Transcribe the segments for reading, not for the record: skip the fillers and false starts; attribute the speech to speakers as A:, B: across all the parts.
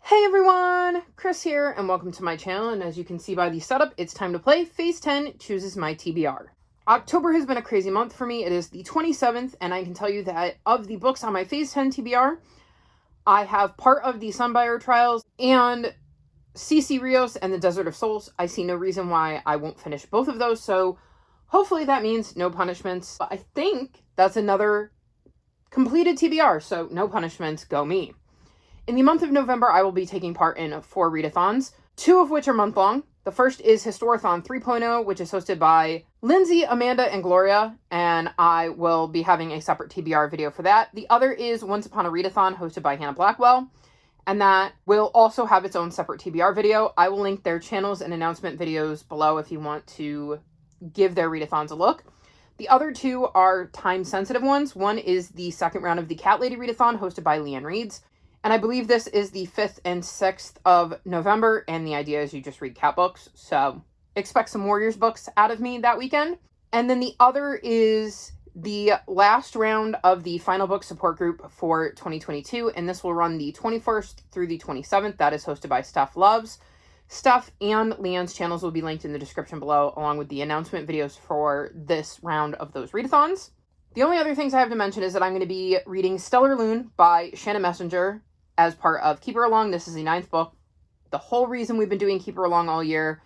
A: Hey everyone, Chris here, and welcome to my channel, and as you can see by the setup, it's time to play Phase 10 Chooses My TBR. October has been a crazy month for me. It is the 27th, and I can tell you that of the books on my Phase 10 TBR, I have part of the Sunbuyer Trials and CC Rios and the Desert of Souls. I see no reason why I won't finish both of those, so hopefully that means no punishments. But I think that's another completed TBR, so no punishments, go me. In the month of November, I will be taking part in 4 readathons, 2 of which are month-long. The first is Historathon 3.0, which is hosted by Lindsey, Amanda, and Gloria, and I will be having a separate TBR video for that. The other is Once Upon a Readathon, hosted by Hannah Blackwell, and that will also have its own separate TBR video. I will link their channels and announcement videos below if you want to give their readathons a look. The other 2 are time-sensitive ones. One is the second round of the Cat Lady Readathon, hosted by Liene Reads. And I believe this is the 5th and 6th of November, and the idea is you just read cat books, so expect some Warriors books out of me that weekend. And then the other is the last round of the final book support group for 2022, and this will run the 21st through the 27th. That is hosted by Steph Loves. Steph and Leanne's channels will be linked in the description below, along with the announcement videos for this round of those readathons. The only other things I have to mention is that I'm going to be reading Stellar Loon by Shannon Messenger as part of Keep Her Along. This is the 9th book. The whole reason we've been doing Keep Her Along all year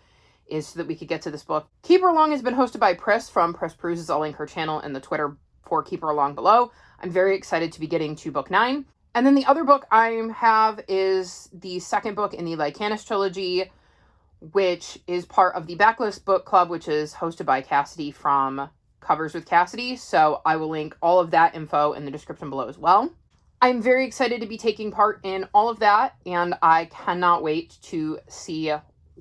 A: is so that we could get to this book. Keep Her Along has been hosted by Pris from Pris Cruises. I'll link her channel and the Twitter for Keep Her Along below. I'm very excited to be getting to book 9. And then the other book I have is the second book in the Lycanis trilogy, which is part of the Backlist Book Club, which is hosted by Cassidy from Covers with Cassidy. So I will link all of that info in the description below as well. I'm very excited to be taking part in all of that, and I cannot wait to see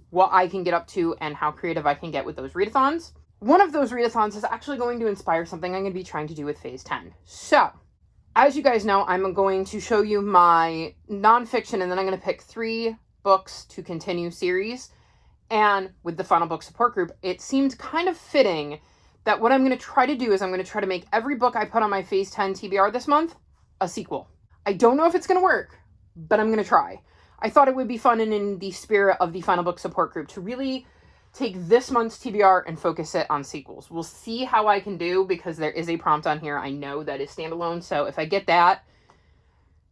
A: what I can get up to and how creative I can get with those readathons. One of those readathons is actually going to inspire something I'm going to be trying to do with Phase 10. So, as you guys know, I'm going to show you my nonfiction, and then I'm going to pick 3 books to continue series. And with the final book support group, it seemed kind of fitting that what I'm going to try to do is I'm going to try to make every book I put on my Phase 10 TBR this month a sequel. I don't know if it's going to work, but I'm going to try. I thought it would be fun and in the spirit of the final book support group to really take this month's TBR and focus it on sequels. We'll see how I can do, because there is a prompt on here I know that is standalone, so if I get that,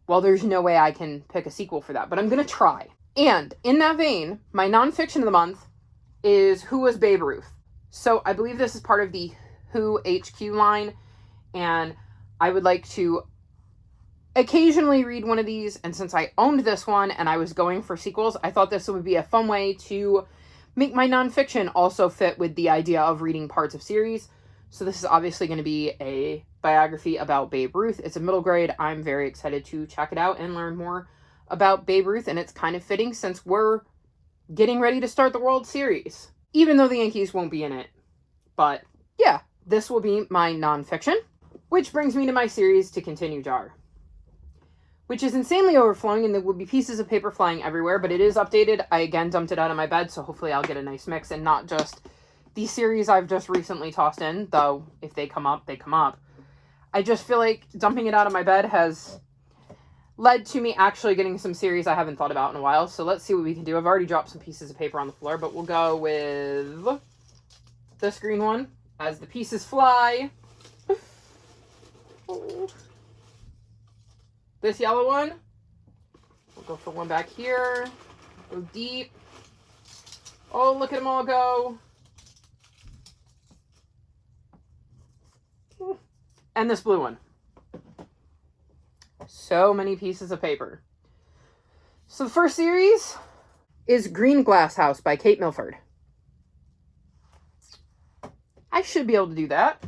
A: well, there's no way I can pick a sequel for that, but I'm going to try. And in that vein, my nonfiction of the month is Who Was Babe Ruth? So I believe this is part of the Who HQ line, and I would like to occasionally read one of these, and since I owned this one and I was going for sequels, I thought this would be a fun way to make my nonfiction also fit with the idea of reading parts of series. So this is obviously going to be a biography about Babe Ruth. It's a middle grade. I'm very excited to check it out and learn more about Babe Ruth, and it's kind of fitting since we're getting ready to start the World Series, even though the Yankees won't be in it. But yeah, this will be my nonfiction, which brings me to my series to continue jar, which is insanely overflowing, and there will be pieces of paper flying everywhere, but it is updated. I again dumped it out of my bed, so hopefully I'll get a nice mix and not just the series I've just recently tossed in, though if they come up, they come up. I just feel like dumping it out of my bed has led to me actually getting some series I haven't thought about in a while, so let's see what we can do. I've already dropped some pieces of paper on the floor, but we'll go with this green one as the pieces fly. Oh. This yellow one, we'll go for one back here, go deep. Oh, look at them all go. And this blue one. So many pieces of paper. So the first series is Green Glass House by Kate Milford. I should be able to do that.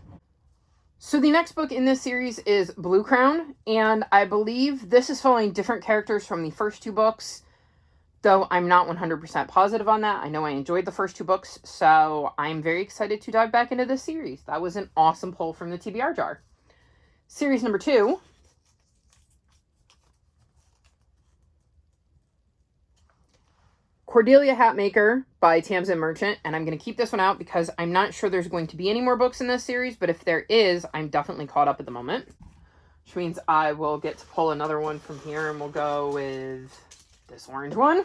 A: So the next book in this series is Blue Crown, and I believe this is following different characters from the first 2 books, though I'm not 100% positive on that. I know I enjoyed the first 2 books, so I'm very excited to dive back into this series. That was an awesome pull from the TBR jar. Series number 2 Cordelia Hatmaker by Tamsin Merchant, and I'm going to keep this one out because I'm not sure there's going to be any more books in this series, but if there is, I'm definitely caught up at the moment, which means I will get to pull another one from here, and we'll go with This orange one.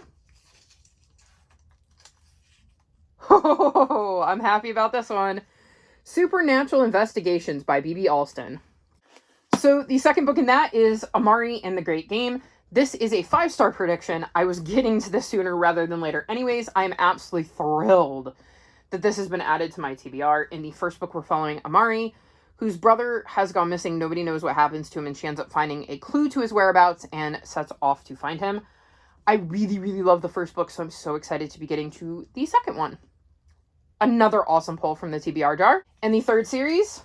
A: Oh, I'm happy about this one. Supernatural Investigations by B.B. Alston. So the second book in that is Amari and the Great Game. This is a 5-star prediction. I was getting to this sooner rather than later. Anyways, I am absolutely thrilled that this has been added to my TBR. In the first book, we're following Amari, whose brother has gone missing. Nobody knows what happens to him, and she ends up finding a clue to his whereabouts and sets off to find him. I really, really love the first book, so I'm so excited to be getting to the second one. Another awesome pull from the TBR jar. And the third series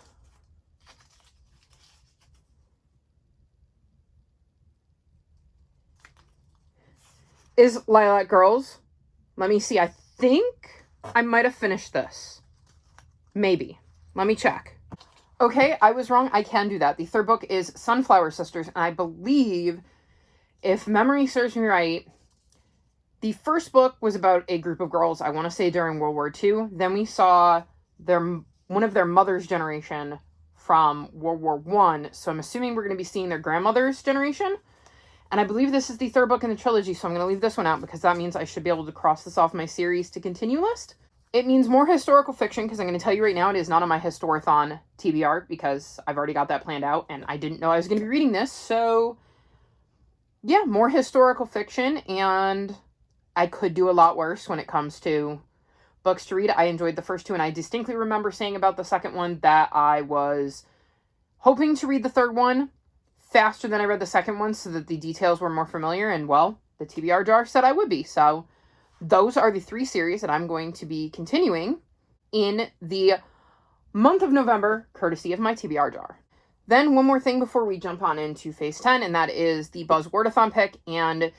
A: is Lilac Girls. Let me see. I think I might have finished this. Maybe. Let me check. Okay, I was wrong. I can do that. The third book is Sunflower Sisters, and I believe, if memory serves me right, the first book was about a group of girls, I want to say during World War II. Then we saw one of their mother's generation from World War I. So I'm assuming we're going to be seeing their grandmother's generation. And I believe this is the third book in the trilogy, so I'm going to leave this one out because that means I should be able to cross this off my series to continue list. It means more historical fiction, because I'm going to tell you right now, it is not on my Historathon TBR, because I've already got that planned out, and I didn't know I was going to be reading this, so yeah, more historical fiction, and I could do a lot worse when it comes to books to read. I enjoyed the first two, and I distinctly remember saying about the second one that I was hoping to read the third one faster than I read the second one, so that the details were more familiar, and well, the TBR jar said I would be, so those are the 3 series that I'm going to be continuing in the month of November, courtesy of my TBR jar. Then one more thing before we jump on into Phase 10, and that is the Buzzword-a-thon pick, and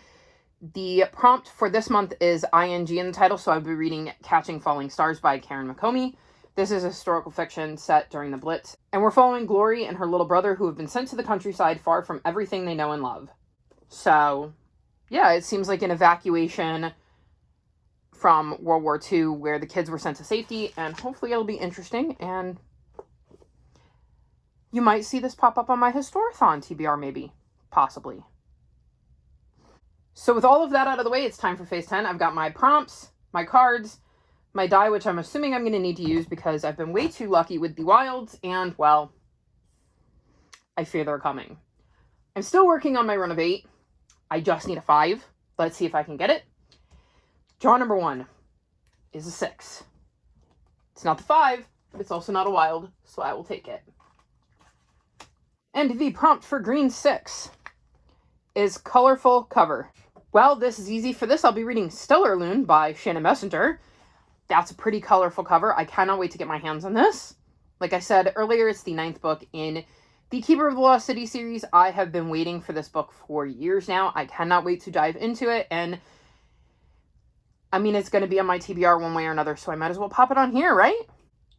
A: the prompt for this month is ING in the title, so I'll be reading Catching Falling Stars by Karen McComie. This is a historical fiction set during the Blitz, and we're following Gloria and her little brother who have been sent to the countryside far from everything they know and love. So, yeah, it seems like an evacuation from World War II where the kids were sent to safety, and hopefully it'll be interesting, and you might see this pop up on my Historathon TBR, maybe. Possibly. So with all of that out of the way, it's time for Phase 10. I've got my prompts, my cards, my die, which I'm assuming I'm going to need to use because I've been way too lucky with the wilds, and, well, I fear they're coming. I'm still working on my run of 8. I just need a 5. Let's see if I can get it. Draw number 1 is a 6. It's not the 5, but it's also not a wild, so I will take it. And the prompt for green 6 is colorful cover. Well, this is easy. For this, I'll be reading Stellar Loon by Shannon Messenger. That's a pretty colorful cover. I cannot wait to get my hands on this. Like I said earlier, it's the 9th book in the Keeper of the Lost City series. I have been waiting for this book for years now. I cannot wait to dive into it, and I mean, it's going to be on my TBR one way or another, so I might as well pop it on here, right?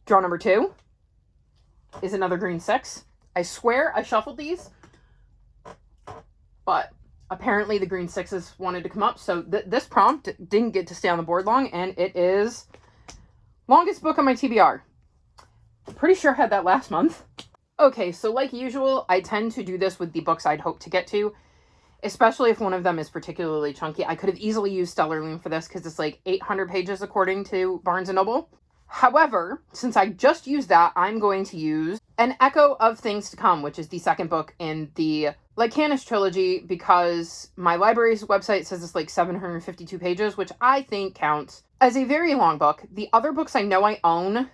A: Draw number 2 is another green 6. I swear I shuffled these, but apparently the green 6s wanted to come up, so this prompt didn't get to stay on the board long, and it is longest book on my TBR. Pretty sure I had that last month. Okay, so like usual, I tend to do this with the books I'd hope to get to, especially if one of them is particularly chunky. I could have easily used Stellar Loon for this because it's like 800 pages according to Barnes & Noble. However, since I just used that, I'm going to use An Echo of Things to Come, which is the second book in the Lycanis trilogy, because my library's website says it's like 752 pages, which I think counts as a very long book. The other books I know I own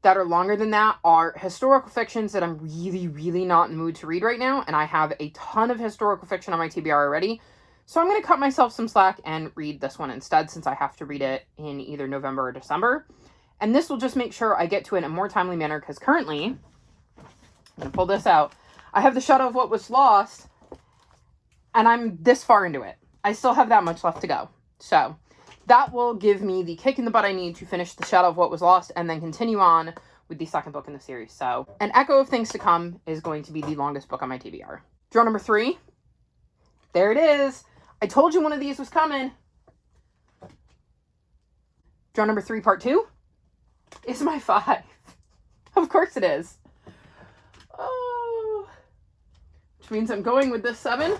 A: that are longer than that are historical fictions that I'm really, really not in the mood to read right now, and I have a ton of historical fiction on my TBR already, so I'm going to cut myself some slack and read this one instead, since I have to read it in either November or December, and this will just make sure I get to it in a more timely manner, because currently, I'm going to pull this out, I have The Shadow of What Was Lost, and I'm this far into it. I still have that much left to go, so that will give me the kick in the butt I need to finish The Shadow of What Was Lost and then continue on with the second book in the series. So, An Echo of Things to Come is going to be the longest book on my TBR. Draw number 3. There it is. I told you one of these was coming. Draw number 3, part 2 is my 5. Of course it is. Oh. Which means I'm going with this 7.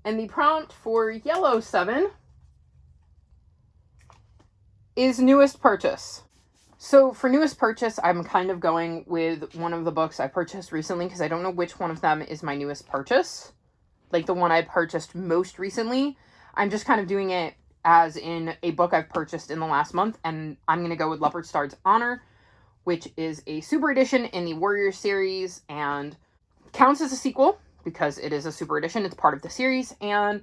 A: And the prompt for yellow 7 is newest purchase. So for newest purchase, I'm kind of going with one of the books I purchased recently because I don't know which one of them is my newest purchase. Like the one I purchased most recently. I'm just kind of doing it as in a book I've purchased in the last month, and I'm going to go with Leopard Star's Honor, which is a super edition in the Warriors series and counts as a sequel because it is a super edition. It's part of the series, and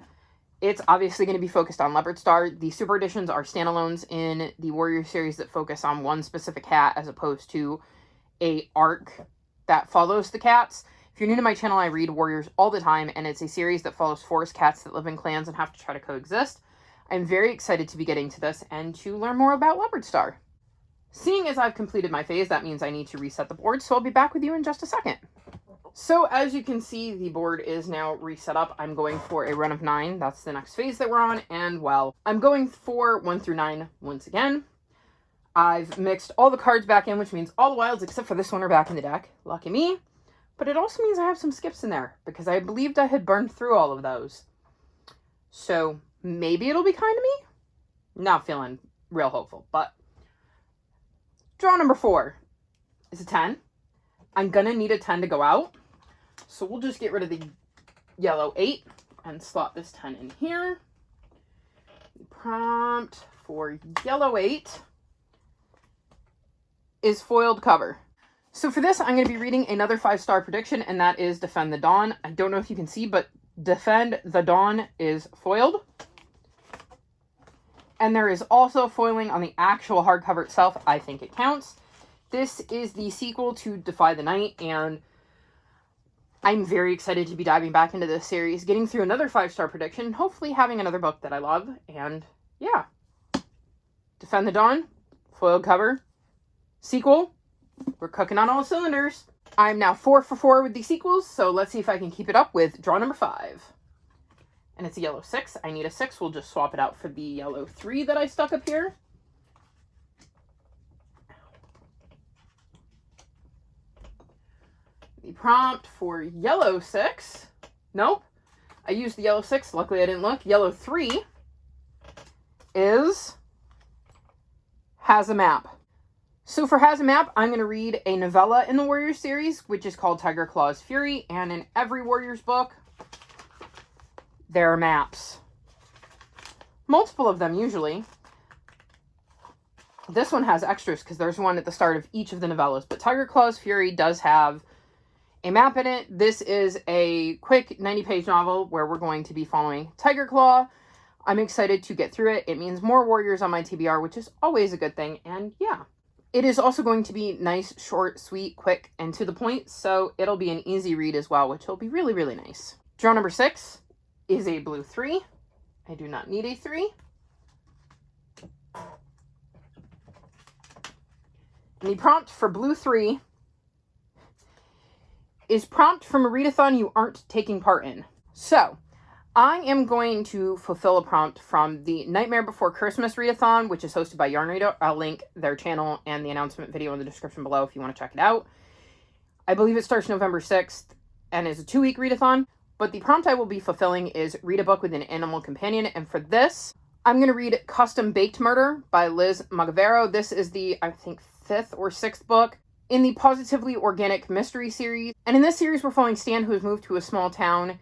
A: it's obviously going to be focused on Leopard Star. The super editions are standalones in the Warriors series that focus on one specific cat as opposed to a arc that follows the cats. If you're new to my channel, I read Warriors all the time, and it's a series that follows forest cats that live in clans and have to try to coexist. I'm very excited to be getting to this and to learn more about Leopard Star. Seeing as I've completed my phase, that means I need to reset the board, so I'll be back with you in just a second. So as you can see, the board is now reset up. I'm going for a run of 9. That's the next phase that we're on, and well, I'm going for 1 through 9 once again. I've mixed all the cards back in, which means all the wilds except for this one are back in the deck. Lucky me. But it also means I have some skips in there, because I believed I had burned through all of those. So maybe it'll be kind to me? Not feeling real hopeful, but draw number 4 is a 10. I'm gonna need a 10 to go out, so we'll just get rid of the yellow 8 and slot this 10 in here. The prompt for yellow 8 is foiled cover. So for this, I'm going to be reading another 5-star prediction, and that is Defend the Dawn. I don't know if you can see, but Defend the Dawn is foiled. And there is also foiling on the actual hardcover itself. I think it counts. This is the sequel to Defy the Night, and I'm very excited to be diving back into this series, getting through another 5-star prediction, hopefully having another book that I love, and yeah. Defend the Dawn, foiled cover, sequel. We're cooking on all cylinders. I'm now 4 for 4 with the sequels, so let's see if I can keep it up with draw number 5. And it's a yellow 6. I need a 6. We'll just swap it out for the yellow 3 that I stuck up here. The prompt for yellow 6. Nope. I used the yellow 6. Luckily I didn't look. Yellow 3 is Has a Map. So for Has a Map, I'm going to read a novella in the Warriors series, which is called Tiger Claw's Fury, and in every Warriors book, there are maps. Multiple of them, usually. This one has extras, because there's one at the start of each of the novellas, but Tiger Claw's Fury does have a map in it. This is a quick 90-page novel where we're going to be following Tiger Claw. I'm excited to get through it. It means more Warriors on my TBR, which is always a good thing, and yeah. It is also going to be nice, short, sweet, quick, and to the point, so it'll be an easy read as well, which will be really, really nice. Draw number 6 is a blue 3. I do not need a 3. And the prompt for blue 3 is prompt from a readathon you aren't taking part in. So, I am going to fulfill a prompt from the Nightmare Before Christmas readathon, which is hosted by Yarn Reader. I'll link their channel and the announcement video in the description below if you want to check it out. I believe it starts November 6th and is a 2-week readathon. But the prompt I will be fulfilling is read a book with an animal companion. And for this, I'm going to read Custom Baked Murder by Liz Magavero. This is the, I think, 5th or 6th book in the Positively Organic Mystery series. And in this series, we're following Stan, who has moved to a small town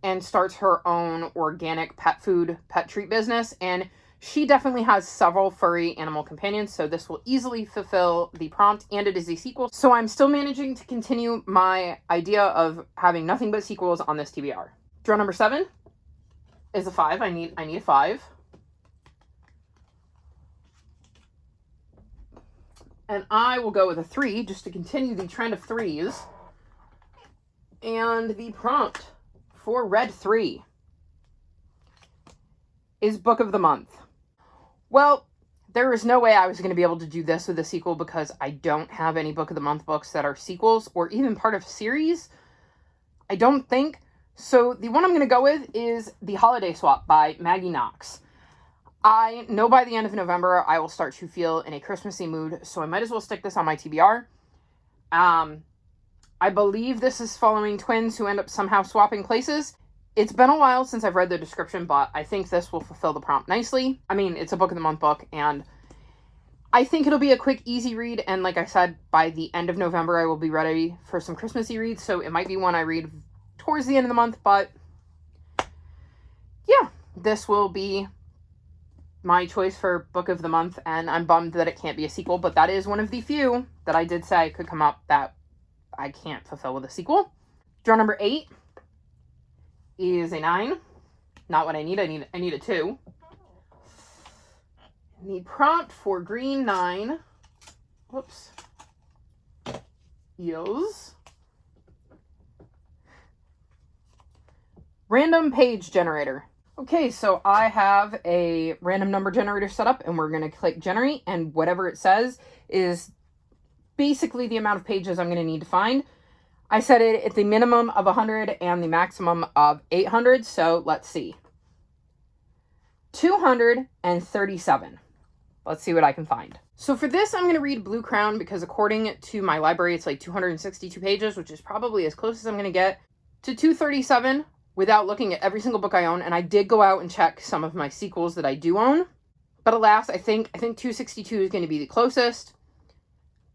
A: and starts her own organic pet treat business. And she definitely has several furry animal companions, so this will easily fulfill the prompt, and it is a sequel. So I'm still managing to continue my idea of having nothing but sequels on this TBR. Draw number 7 is a 5. I need a 5. And I will go with a 3, just to continue the trend of 3s. And the prompt for Red 3 is Book of the Month. Well, there is no way I was going to be able to do this with a sequel because I don't have any Book of the Month books that are sequels or even part of series. I don't think. So the one I'm going to go with is The Holiday Swap by Maggie Knox. I know by the end of November I will start to feel in a Christmassy mood, so I might as well stick this on my TBR. I believe this is following twins who end up somehow swapping places. It's been a while since I've read the description, but I think this will fulfill the prompt nicely. I mean, it's a book of the month book, and I think it'll be a quick, easy read. And like I said, by the end of November, I will be ready for some Christmassy reads. So it might be one I read towards the end of the month, but yeah, this will be my choice for book of the month. And I'm bummed that it can't be a sequel, but that is one of the few that I did say could come up that I can't fulfill with a sequel. Draw number 8 is a 9. Not what I need. I need a 2. And the prompt for green 9, whoops, is random page generator. Okay, so I have a random number generator set up, and we're going to click generate, and whatever it says is basically the amount of pages I'm going to need to find. I set it at the minimum of 100 and the maximum of 800, so let's see. 237. Let's see what I can find. So for this, I'm going to read Blue Crown because according to my library, it's like 262 pages, which is probably as close as I'm going to get to 237 without looking at every single book I own. And I did go out and check some of my sequels that I do own. But alas, I think 262 is going to be the closest.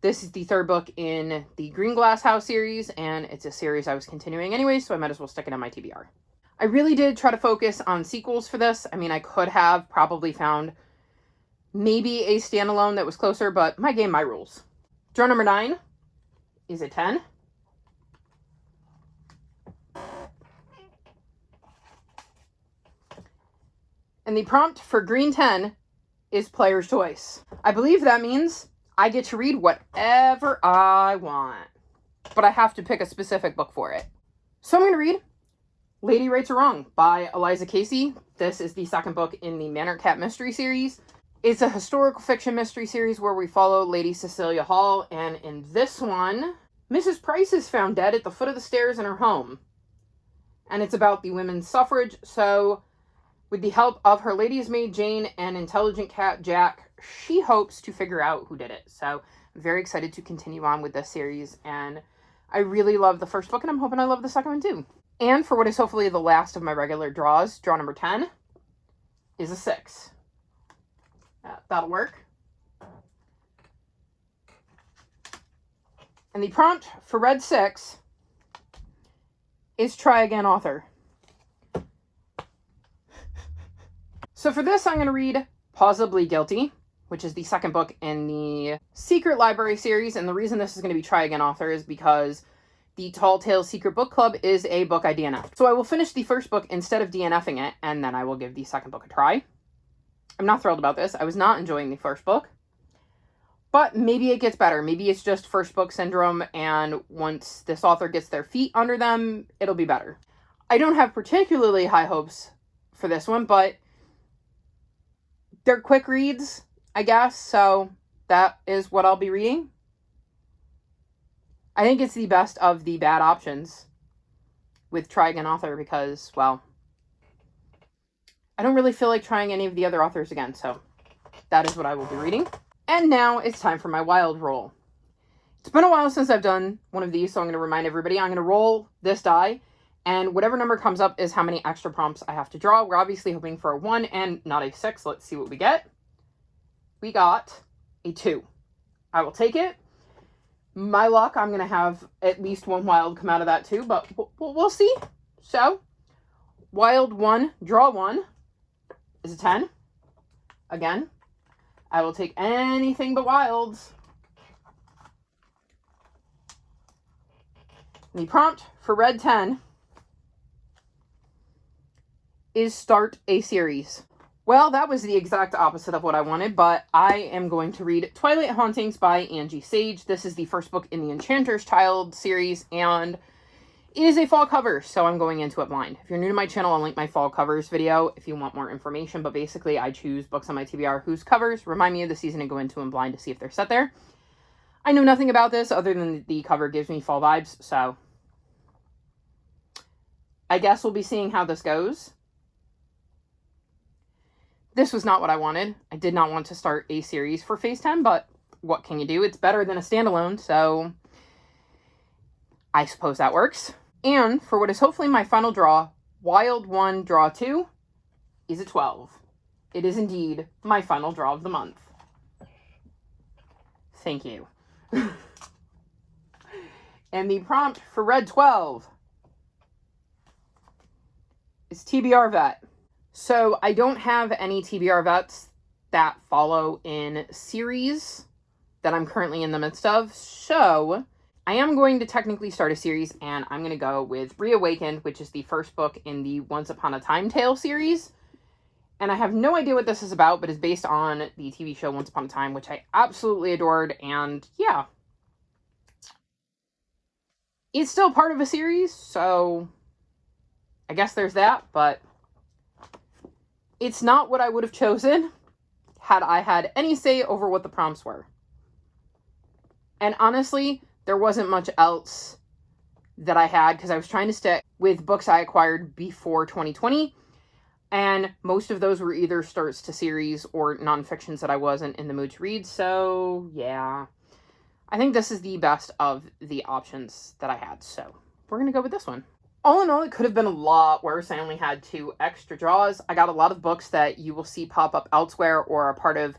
A: This is the third book in the Green Glass House series, and it's a series I was continuing anyway, so I might as well stick it on my TBR. I really did try to focus on sequels for this. I mean, I could have probably found maybe a standalone that was closer, but my game, my rules. Draw number 9 is a 10. And the prompt for green 10 is player's choice. I believe that means I get to read whatever I want, but I have to pick a specific book for it. So I'm going to read Lady Rights Are Wrong by Eliza Casey. This is the second book in the Manor Cat Mystery series. It's a historical fiction mystery series where we follow Lady Cecilia Hall, and in this one, Mrs. Pris is found dead at the foot of the stairs in her home. And it's about the women's suffrage, so with the help of her lady's maid Jane and intelligent cat Jack, she hopes to figure out who did it. So I'm very excited to continue on with this series, and I really love the first book, and I'm hoping I love the second one too. And for what is hopefully the last of my regular draws, draw number 10 is a 6. That'll work. And the prompt for red 6 is try again, author. So for this, I'm going to read Plausibly Guilty, which is the second book in the Secret Library series. And the reason this is going to be Try Again, Author is because the Tall Tales Secret Book Club is a book I DNF. So I will finish the first book instead of DNFing it, and then I will give the second book a try. I'm not thrilled about this. I was not enjoying the first book. But maybe it gets better. Maybe it's just first book syndrome, and once this author gets their feet under them, it'll be better. I don't have particularly high hopes for this one, but they're quick reads, I guess, so that is what I'll be reading. I think it's the best of the bad options with Try Again, Author because, well, I don't really feel like trying any of the other authors again, so that is what I will be reading. And now it's time for my wild roll. It's been a while since I've done one of these, so I'm going to remind everybody, I'm going to roll this die, and whatever number comes up is how many extra prompts I have to draw. We're obviously hoping for a 1 and not a 6. Let's see what we get. We got a 2. I will take it. My luck, I'm going to have at least one wild come out of that too, but we'll see. So, wild 1, draw 1 is a 10. Again, I will take anything but wilds. The prompt for red 10 is start a series. Well, that was the exact opposite of what I wanted, but I am going to read Twilight Hauntings by Angie Sage. This is the first book in the Enchanter's Child series, and it is a fall cover, so I'm going into it blind. If you're new to my channel, I'll link my fall covers video if you want more information, but basically I choose books on my TBR whose covers remind me of the season and go into them blind to see if they're set there. I know nothing about this other than the cover gives me fall vibes, so I guess we'll be seeing how this goes. This was not what I wanted. I did not want to start a series for Phase 10, but what can you do? It's better than a standalone, so I suppose that works. And for what is hopefully my final draw, Wild 1, draw 2 is a 12. It is indeed my final draw of the month. Thank you. And the prompt for Red 12 is TBR Vet. So I don't have any TBR Vets that follow in series that I'm currently in the midst of. So I am going to technically start a series, and I'm going to go with Reawakened, which is the first book in the Once Upon a Time Tale series. And I have no idea what this is about, but it's based on the TV show Once Upon a Time, which I absolutely adored. And yeah, it's still part of a series, so I guess there's that, but it's not what I would have chosen had I had any say over what the prompts were. And honestly, there wasn't much else that I had, because I was trying to stick with books I acquired before 2020, and most of those were either starts to series or nonfictions that I wasn't in the mood to read, so yeah. I think this is the best of the options that I had, so we're going to go with this one. All in all, it could have been a lot worse. I only had 2 extra draws. I got a lot of books that you will see pop up elsewhere or are part of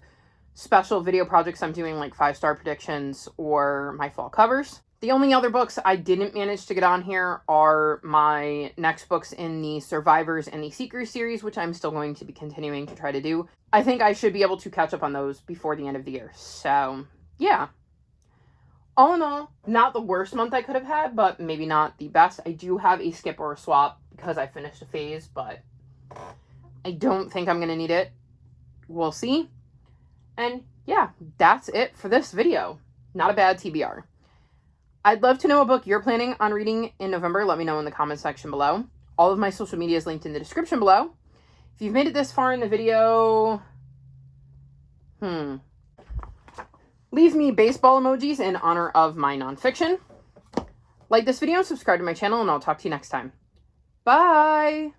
A: special video projects I'm doing, like 5-star predictions or my fall covers. The only other books I didn't manage to get on here are my next books in the Survivors and the Seekers series, which I'm still going to be continuing to try to do. I think I should be able to catch up on those before the end of the year. So, yeah. All in all, not the worst month I could have had, but maybe not the best. I do have a skip or a swap because I finished a phase, but I don't think I'm going to need it. We'll see. And yeah, that's it for this video. Not a bad TBR. I'd love to know a book you're planning on reading in November. Let me know in the comment section below. All of my social media is linked in the description below. If you've made it this far in the video, leave me baseball emojis in honor of my nonfiction. Like this video, subscribe to my channel, and I'll talk to you next time. Bye!